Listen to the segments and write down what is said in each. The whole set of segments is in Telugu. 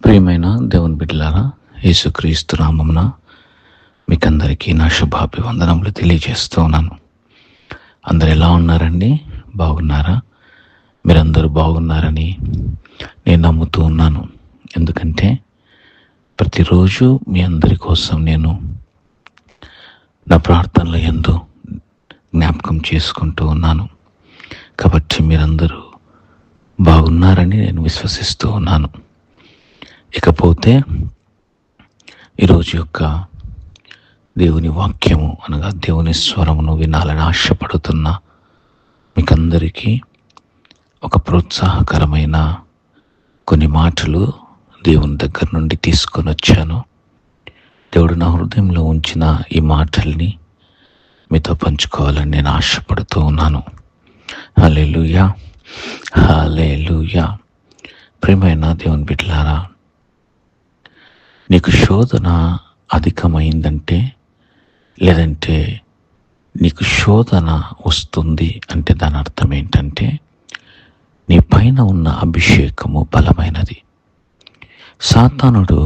ప్రియమైన దేవుని బిడ్డలారా, యేసుక్రీస్తు నామమున మీకందరికీ నా శుభాభివందనములు తెలియజేస్తూ ఉన్నాను. అందరు ఎలా ఉన్నారండి? బాగున్నారా? మీరందరూ బాగున్నారని నేను నమ్ముతూ ఉన్నాను. ఎందుకంటే ప్రతిరోజు మీ అందరి కోసం నేను నా ప్రార్థనల యందు జ్ఞాపకం చేసుకుంటూ ఉన్నాను. కాబట్టి మీరందరూ బాగున్నారని నేను విశ్వసిస్తూ ఉన్నాను. ఇకపోతే ఈరోజు యొక్క దేవుని వాక్యము అనగా దేవుని స్వరమును వినాలని ఆశపడుతున్న మీకందరికీ ఒక ప్రోత్సాహకరమైన కొన్ని మాటలు దేవుని దగ్గర నుండి తీసుకొని వచ్చాను. దేవుడు నా హృదయంలో ఉంచిన ఈ మాటల్ని మీతో పంచుకోవాలని నేను ఆశపడుతూ ఉన్నాను. హల్లెలూయా, హల్లెలూయా. ప్రియమైన దేవుని బిడ్డలారా, నీకు శోధన అధికమైందంటే, లేదంటే నీకు శోధన వస్తుంది అంటే దాని అర్థం ఏంటంటే నీ పైన ఉన్న అభిషేకము బలమైనది. సాతానుడు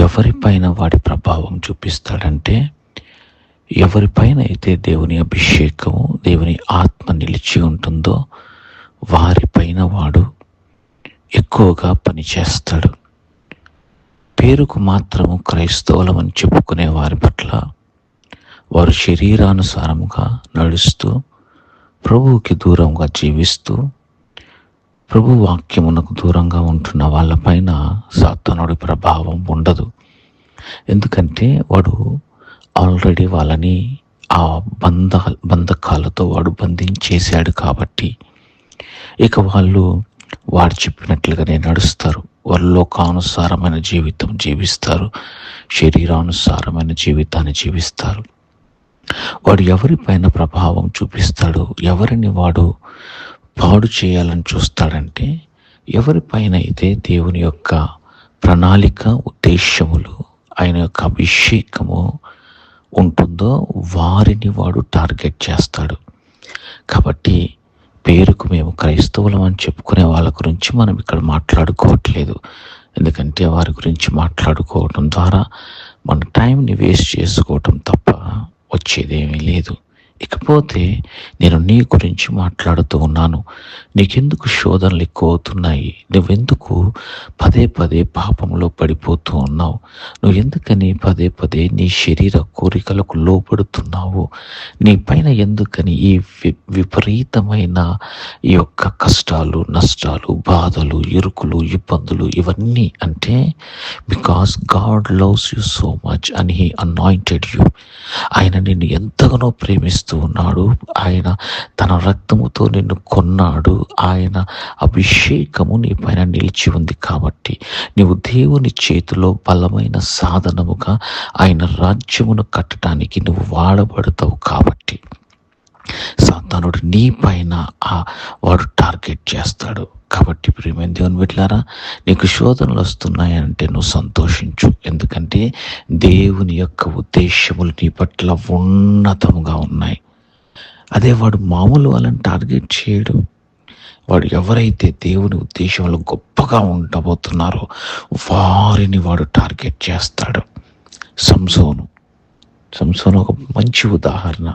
ఎవరిపైన వాడి ప్రభావం చూపిస్తాడంటే, ఎవరిపైన అయితే దేవుని అభిషేకము, దేవుని ఆత్మ నిలిచి ఉంటుందో వారిపైన వాడు ఎక్కువగా పనిచేస్తాడు. పేరుకు మాత్రము క్రైస్తవులమని చెప్పుకునే వారి పట్ల వారు శరీరానుసారముగా నడుస్తూ, ప్రభువుకి దూరంగా జీవిస్తూ, ప్రభు వాక్యమునకు దూరంగా ఉంటున్న వాళ్ళపైన సాతానుడి ప్రభావం ఉండదు. ఎందుకంటే వాడు ఆల్రెడీ వాళ్ళని ఆ బంధకాలతో వాడు బంధించేశాడు. కాబట్టి ఇక వాళ్ళు వాడు చెప్పినట్లుగానే నడుస్తారు. వారు లోకానుసారమైన జీవితం జీవిస్తారు, శరీరానుసారమైన జీవితాన్ని జీవిస్తారు. వాడు ఎవరిపైన ప్రభావం చూపిస్తాడు, ఎవరిని వాడు పాడు చేయాలని చూస్తాడంటే, ఎవరిపైన అయితే దేవుని యొక్క ప్రణాళిక, ఉద్దేశములు, ఆయన యొక్క అభిషేకము ఉంటుందో వారిని వాడు టార్గెట్ చేస్తాడు. కాబట్టి పేరుకు మేము క్రైస్తవులం అని చెప్పుకునే వాళ్ళ గురించి మనం ఇక్కడ మాట్లాడుకోవట్లేదు. ఎందుకంటే వారి గురించి మాట్లాడుకోవడం ద్వారా మన టైంని వేస్ట్ చేసుకోవటం తప్ప వచ్చేదేమీ లేదు. ఇకపోతే నేను నీ గురించి మాట్లాడుతూ ఉన్నాను. నీకెందుకు శోధనలు ఎక్కువ అవుతున్నాయి? నువ్వెందుకు పదే పదే పాపంలో పడిపోతూ ఉన్నావు? నువ్వు ఎందుకని పదే పదే నీ శరీర కోరికలకు లోపడుతున్నావు? నీ పైన ఎందుకని ఈ విపరీతమైన ఈ యొక్క కష్టాలు, నష్టాలు, బాధలు, ఇరుకులు, ఇబ్బందులు ఇవన్నీ అంటే because God loves you so much and he anointed you. ఆయన నిన్ను ఎంతగానో ప్రేమిస్తూ ఉన్నాడు. ఆయన తన రక్తముతో నిన్ను కొన్నాడు. ఆయన అభిషేకము నీ పైన నిలిచి ఉంది. కాబట్టి నీవు దేవుని చేతిలో బలమైన సాధనముగా ఆయన రాజ్యమును కట్టడానికి నువ్వు వాడబడతావు. కాబట్టి సాతానుడు నీ పైన వాడు టార్గెట్ చేస్తాడు. కాబట్టి ప్రియమైన దేవుని బిడ్డలారా, నీకు శోధనలు వస్తున్నాయంటే నువ్వు సంతోషించు. ఎందుకంటే దేవుని యొక్క ఉద్దేశములు నీ పట్ల ఉన్నతముగా ఉన్నాయి. అదే వాడు మామూలు వాళ్ళని టార్గెట్ చేయడు. వాడు ఎవరైతే దేవుని ఉద్దేశంలో గొప్పగా ఉండబోతున్నారో వారిని వాడు టార్గెట్ చేస్తాడు. సంసోను ఒక మంచి ఉదాహరణ.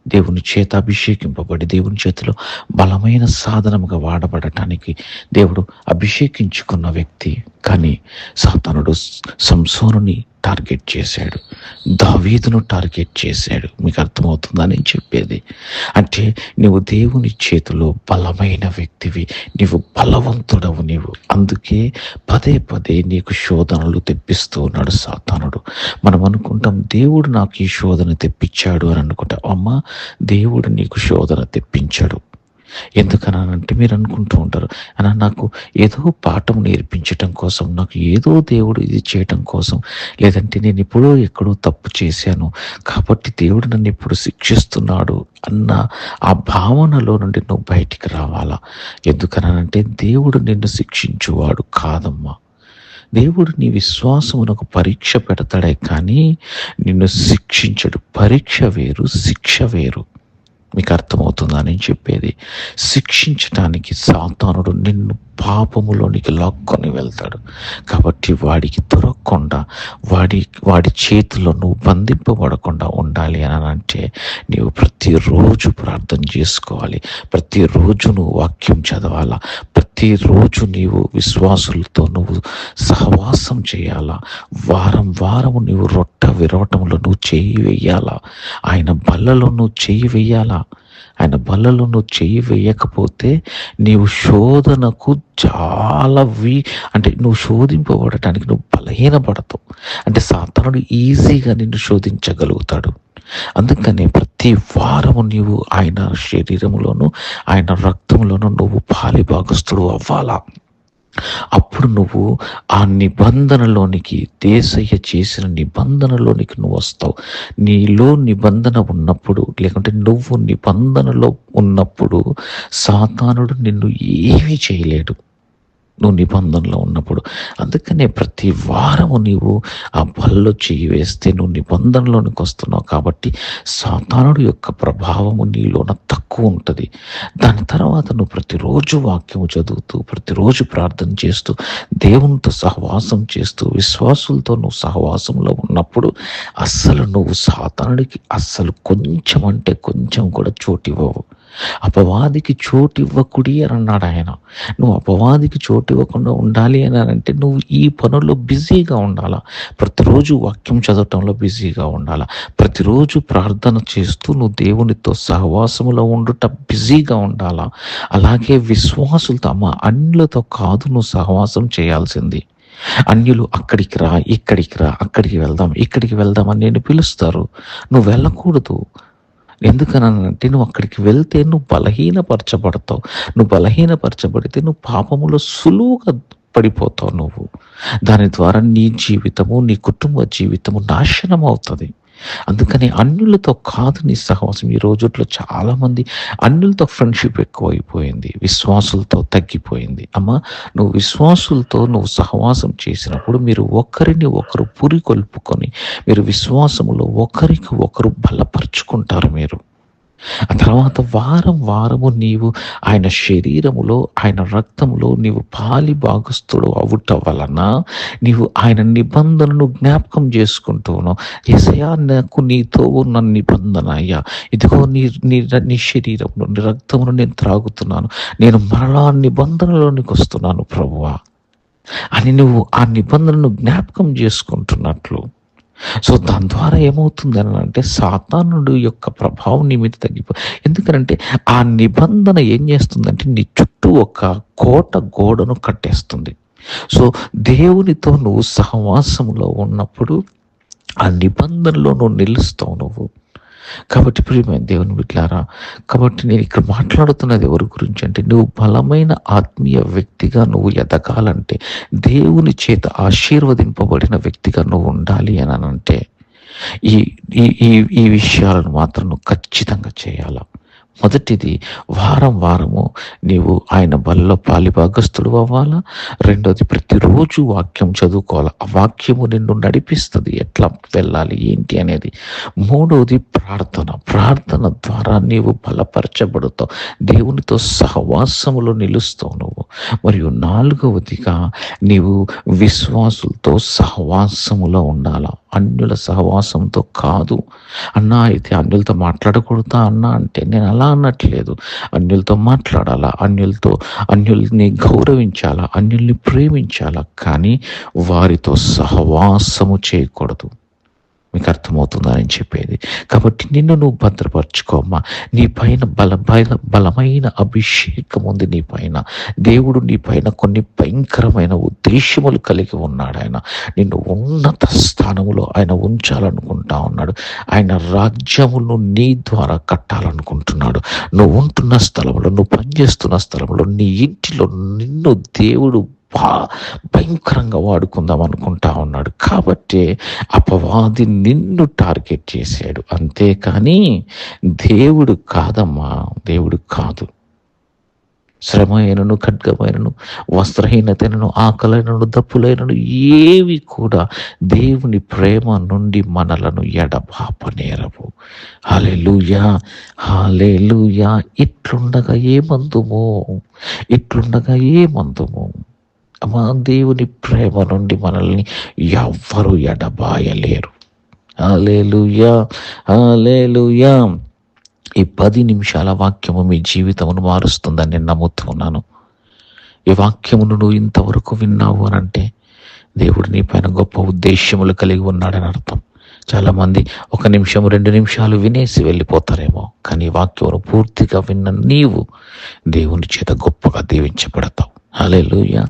దేవుని చేత అభిషేకింపబడి దేవుని చేతిలో బలమైన సాధనముగా వాడబడటానికి దేవుడు అభిషేకించుకున్న వ్యక్తి. కానీ సాతానుడు సంసోనుని టార్గెట్ చేశాడు, దావీదును టార్గెట్ చేశాడు. మీకు అర్థమవుతుందా నేను చెప్పేది? అంటే నీవు దేవుని చేతిలో బలమైన వ్యక్తివి, నీవు బలవంతుడవు నీవు. అందుకే పదే పదే నీకు శోధనలు తెప్పిస్తూ ఉన్నాడు సాతానుడు. మనం అనుకుంటాం దేవుడు నాకు ఈ శోధన తెప్పించాడు అని అనుకుంటాం. అమ్మా, దేవుడు నీకు శోధన తెప్పించాడు. ఎందుకనంటే మీరు అనుకుంటూ ఉంటారు, అలా నాకు ఏదో పాఠం నేర్పించటం కోసం, నాకు ఏదో దేవుడు ఇది చేయటం కోసం, లేదంటే నేను ఎప్పుడో ఎక్కడో తప్పు చేశాను కాబట్టి దేవుడు నన్ను ఇప్పుడు శిక్షిస్తున్నాడు అన్న ఆ భావనలో నుండి నువ్వు బయటికి రావాలా. ఎందుకనంటే దేవుడు నిన్ను శిక్షించువాడు కాదమ్మా. దేవుడు నీ విశ్వాసమునకు పరీక్ష పెడతాడే కానీ నిన్ను శిక్షించడు. పరీక్ష వేరు, శిక్ష వేరు. మీకు అర్థమవుతుందా నేను చెప్పేది? శిక్షించటానికి సాతానుడు నిన్ను పాపములోనికి లాక్కొని వెళ్తాడు. కాబట్టి వాడికి దొరకకుండా, వాడి చేతిలో నువ్వు బంధింపబడకుండా ఉండాలి అని అంటే నీవు ప్రతిరోజు ప్రార్థన చేసుకోవాలి. ప్రతిరోజు నువ్వు వాక్యం చదవాలా. ప్రతిరోజు నీవు విశ్వాసులతో నువ్వు సహవాసం చేయాలా. వారం వారము నీవు రొట్ట విరోటంలో నువ్వు చేయి వేయాలా. ఆయన బల్లలో నువ్వు చేయి వేయాలా. ఆయన బల్లలో నువ్వు చెయ్యి వేయకపోతే నీవు శోధనకు చాలా అంటే నువ్వు శోధింపబడటానికి నువ్వు బలహీనపడతావు. అంటే సాతానుడు ఈజీగా నిన్ను శోధించగలుగుతాడు. అందుకని ప్రతి వారము నీవు ఆయన శరీరములోను ఆయన రక్తంలోను నువ్వు పాలిభాగస్తుడు అవ్వాలా. అప్పుడు నువ్వు ఆ నిబంధనలోనికి, యేసయ్య చేసిన నిబంధనలోనికి నువ్వు వస్తావు. నీలో నిబంధన ఉన్నప్పుడు, లేకుంటే నువ్వు నిబంధనలో ఉన్నప్పుడు సాతానుడు నిన్ను ఏమీ చేయలేడు. నువ్వు నిబంధనలో ఉన్నప్పుడు. అందుకనే ప్రతి వారము నీవు ఆ బల్లో చేయి వేస్తే నువ్వు నిబంధనలోనికి వస్తున్నావు. కాబట్టి సాతానుడు యొక్క ప్రభావము నీలోన తక్కువ ఉంటుంది. దాని తర్వాత నువ్వు ప్రతిరోజు వాక్యము చదువుతూ, ప్రతిరోజు ప్రార్థన చేస్తూ, దేవునితో సహవాసం చేస్తూ, విశ్వాసులతో నువ్వు సహవాసంలో ఉన్నప్పుడు అస్సలు నువ్వు సాతానుడికి అస్సలు కొంచెం అంటే కొంచెం కూడా చోటు ఇవ్వవు. అపవాదికి చోటు ఇవ్వకుడి అని అన్నాడు ఆయన. నువ్వు అపవాదికి చోటు ఇవ్వకుండా ఉండాలి అని అంటే నువ్వు ఈ పనుల్లో బిజీగా ఉండాలా. ప్రతిరోజు వాక్యం చదవటంలో బిజీగా ఉండాలా. ప్రతిరోజు ప్రార్థన చేస్తూ నువ్వు దేవునితో సహవాసములో ఉండుట బిజీగా ఉండాలా. అలాగే విశ్వాసులతో, అన్యులతో కాదు నువ్వు సహవాసం చేయాల్సింది. అన్యులు అక్కడికి రా, ఇక్కడికి రా, అక్కడికి వెళ్దాం, ఇక్కడికి వెళ్దాం అని నేను పిలుస్తారు. నువ్వు వెళ్ళకూడదు. ఎందుకనంటే నువ్వు అక్కడికి వెళ్తే నువ్వు బలహీనపరచబడతావు. నువ్వు బలహీనపరచబడితే నువ్వు పాపములో సులువుగా పడిపోతావు. నువ్వు దాని ద్వారా నీ జీవితము, నీ కుటుంబ జీవితము నాశనం అవుతుంది. అందుకని అన్యులతో కాదు నీ సహవాసం. ఈ రోజుల్లో చాలామంది అన్యులతో ఫ్రెండ్షిప్ ఎక్కువైపోయింది, విశ్వాసులతో తగ్గిపోయింది. నువ్వు విశ్వాసులతో నువ్వు సహవాసం చేసినప్పుడు మీరు ఒకరిని ఒకరు పురికొల్పుకొని మీరు విశ్వాసములో ఒకరికి ఒకరు బలపరుచుకుంటారు. మీరు ఆ తర్వాత వారం వారము నీవు ఆయన శరీరములో, ఆయన రక్తములో నీవు పాలి భాగస్థుడు అవుట వలన నీవు ఆయన నిబంధనను జ్ఞాపకం చేసుకుంటూను. యేసయ్యా, నాకు నీతో ఉన్న నిబంధన అయ్యా, ఇదిగో నీ శరీరమును, నీ రక్తమును నేను త్రాగుతున్నాను, నేను మరలా నిబంధనలోనికి వస్తున్నాను ప్రభువా అని నువ్వు ఆ నిబంధనను జ్ఞాపకం చేసుకుంటున్నట్లు. సో దాని ద్వారా ఏమవుతుంది అని అంటే సాతానుడు యొక్క ప్రభావం నీ మీద ఎందుకంటే ఆ నిబంధన ఏం చేస్తుందంటే నీ చుట్టూ ఒక గోడను కట్టేస్తుంది. సో దేవునితో నువ్వు సహవాసంలో ఉన్నప్పుడు ఆ నిబంధనలో నువ్వు నిలుస్తావు నువ్వు. కాబట్టి ప్రియమైన దేవుని బిడ్డలారా, కాబట్టి నేను ఇక్కడ మాట్లాడుతున్నది ఎవరి గురించి అంటే నువ్వు బలమైన ఆత్మీయ వ్యక్తిగా నువ్వు ఎదగాలంటే, దేవుని చేత ఆశీర్వదింపబడిన వ్యక్తిగా నువ్వు ఉండాలి అని అంటే ఈ విషయాలను మాత్రం నువ్వు ఖచ్చితంగా చేయాలా. మొదటిది, వారం వారము నీవు ఆయన బల్లో పాలిభాగస్థుడు అవ్వాలా. రెండోది, ప్రతిరోజు వాక్యం చదువుకోవాలా. ఆ వాక్యము నిన్ను నడిపిస్తుంది ఎట్లా వెళ్ళాలి ఏంటి అనేది. మూడవది, ప్రార్థన ద్వారా నీవు బలపరచబడతావు, దేవునితో సహవాసములో నిలుస్తావు నువ్వు. మరియు నాలుగవదిగా నీవు విశ్వాసులతో సహవాసములో ఉండాలా, అన్యుల సహవాసంతో కాదు. అన్నా అయితే అన్యులతో మాట్లాడకూడదా అన్నా అంటే నేను అలా అన్నట్లేదు. అన్యులతో మాట్లాడాలా, అన్యుల్ని గౌరవించాలా, అన్యుల్ని ప్రేమించాలా, కానీ వారితో సహవాసము చేయకూడదు. మీకు అర్థమవుతుందా అని చెప్పేది. కాబట్టి నిన్ను నువ్వు భద్రపరచుకోమ్మా. నీ పైన బలమైన అభిషేకం ఉంది. నీ పైన దేవుడు నీ పైన కొన్ని భయంకరమైన ఉద్దేశములు కలిగి ఉన్నాడు. ఆయన నిన్ను ఉన్నత స్థానములో ఆయన ఉంచాలనుకుంటా ఉన్నాడు. ఆయన రాజ్యమును నీ ద్వారా కట్టాలనుకుంటున్నాడు. నువ్వు ఉంటున్న స్థలంలో, నువ్వు పనిచేస్తున్న స్థలంలో, నీ ఇంటిలో నిన్ను దేవుడు భయంకరంగా వాడుకుందాం అనుకుంటా ఉన్నాడు. కాబట్టి అపవాది నిన్ను టార్గెట్ చేశాడు, అంతేకాని దేవుడు కాదమ్మా, దేవుడు కాదు. శ్రమ అయినను, ఖడ్గమైనను, వస్త్రహీనతైనను, ఆకలైనను, దప్పులైనను ఏవి కూడా దేవుని ప్రేమ నుండి మనలను ఎడబాపనేరవు. హల్లెలూయా, హల్లెలూయా. ఇట్లుండగా ఏమందుము, ఇట్లుండగా ఏమందుము. మా దేవుని ప్రేమ నుండి మనల్ని ఎవ్వరు ఎడబాయలేరు. హల్లెలూయా, హల్లెలూయా. ఈ 10 నిమిషాల వాక్యము మీ జీవితమును మారుస్తుందని నేను నమ్ముతున్నాను. ఈ వాక్యమును నువ్వు ఇంతవరకు విన్నావు అని అంటే దేవుడు నీ పైన గొప్ప ఉద్దేశములు కలిగి ఉన్నాడని అర్థం. చాలామంది 1 నిమిషం 2 నిమిషాలు వినేసి వెళ్ళిపోతారేమో, కానీ వాక్యమును పూర్తిగా విన్న నీవు దేవుని చేత గొప్పగా దీవించబడతావు. Hallelujah,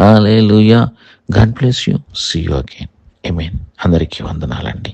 hallelujah. God bless you. See you again. Amen. అందరికీ వందనాలండి.